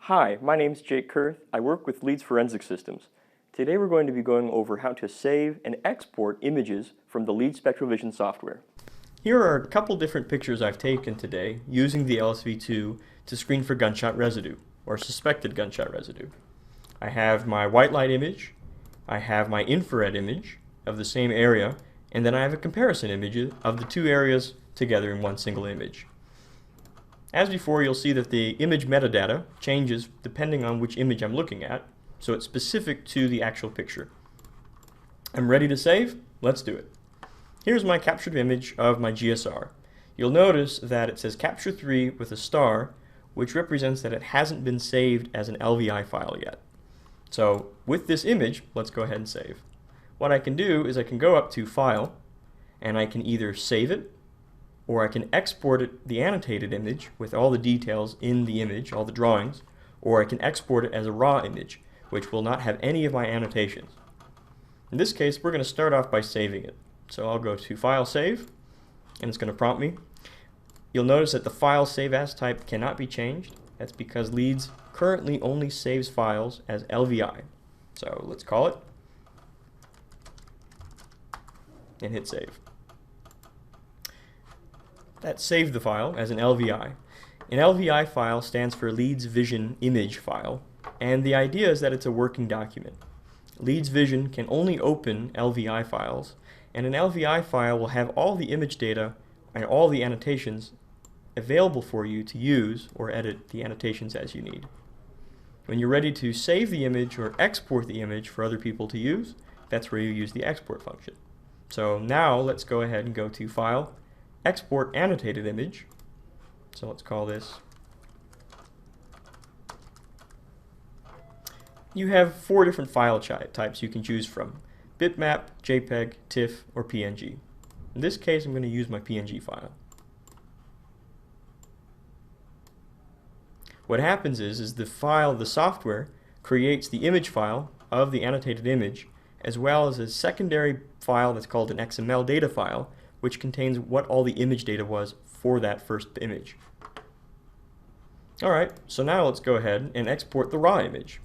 Hi, my name is Jake Kurth. I work with Leeds Forensic Systems. Today we're going to be going over how to save and export images from the Leeds Spectral Vision software. Here are a couple different pictures I've taken today using the LSV2 to screen for gunshot residue, or suspected gunshot residue. I have my white light image, I have my infrared image of the same area, and then I have a comparison image of the two areas together in one single image. As before, you'll see that the image metadata changes depending on which image I'm looking at, so it's specific to the actual picture. I'm ready to save. Let's do it. Here's my captured image of my GSR. You'll notice that it says Capture 3 with a star, which represents that it hasn't been saved as an LVI file yet. So with this image, let's go ahead and save. What I can do is I can go up to File, and I can either save it, or I can export it, the annotated image with all the details in the image, all the drawings, or I can export it as a raw image, which will not have any of my annotations. In this case, we're going to start off by saving it. So I'll go to File, Save, and it's going to prompt me. You'll notice that the file save as type cannot be changed. That's because Leeds currently only saves files as LVI. So let's call it, and hit save. That saved the file as an LVI. An LVI file stands for Leeds Vision Image File, and the idea is that it's a working document. Leeds Vision can only open LVI files, and an LVI file will have all the image data and all the annotations available for you to use or edit the annotations as you need. When you're ready to save the image or export the image for other people to use, that's where you use the export function. So now let's go ahead and go to File, Export Annotated Image. So let's call this. You have 4 different file types you can choose from: bitmap, JPEG, TIFF, or PNG. In this case, I'm going to use my PNG file. What happens is the software creates the image file of the annotated image, as well as a secondary file that's called an XML data file, which contains what all the image data was for that first image. Alright, so now let's go ahead and export the raw image.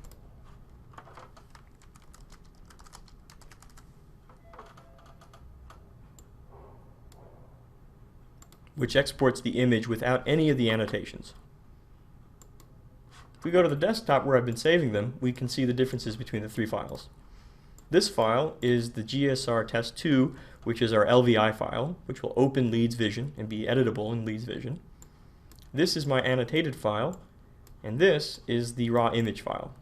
Which exports the image without any of the annotations. If we go to the desktop where I've been saving them, we can see the differences between the 3 files. This file is the GSR test 2, which is our LVI file, which will open Leeds Vision and be editable in Leeds Vision. This is my annotated file, and this is the raw image file.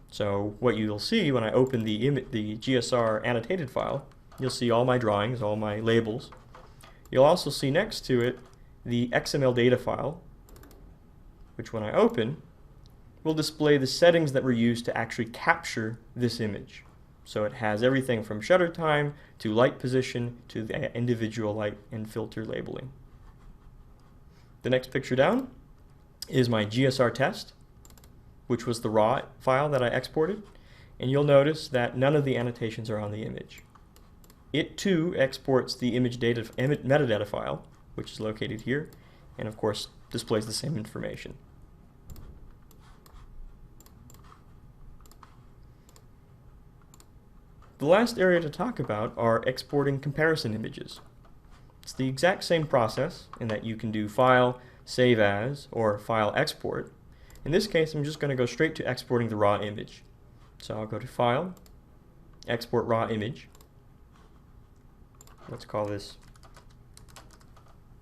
So what you'll see when I open the GSR annotated file, you'll see all my drawings, all my labels. You'll also see next to it the XML data file, which when I open, will display the settings that were used to actually capture this image. So it has everything from shutter time to light position to the individual light and filter labeling. The next picture down is my GSR test, which was the raw file that I exported, and you'll notice that none of the annotations are on the image. It too exports the image metadata file, which is located here, and of course displays the same information. The last area to talk about are exporting comparison images. It's the exact same process in that you can do File, Save As, or File Export. In this case, I'm just going to go straight to exporting the raw image. So I'll go to File, Export Raw Image. Let's call this,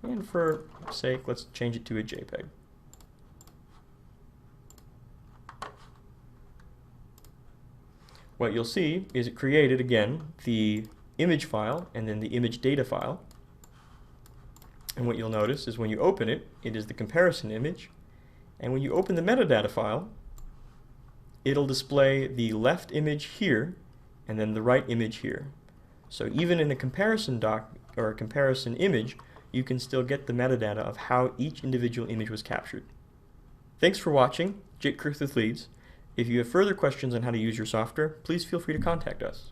and for sake, let's change it to a JPEG. What you'll see is it created, again, the image file and then the image data file. And what you'll notice is when you open it, it is the comparison image. And when you open the metadata file, it'll display the left image here and then the right image here. So even in a comparison doc or a comparison image, you can still get the metadata of how each individual image was captured. Thanks for watching. Jake Kurth with Leeds. If you have further questions on how to use your software, please feel free to contact us.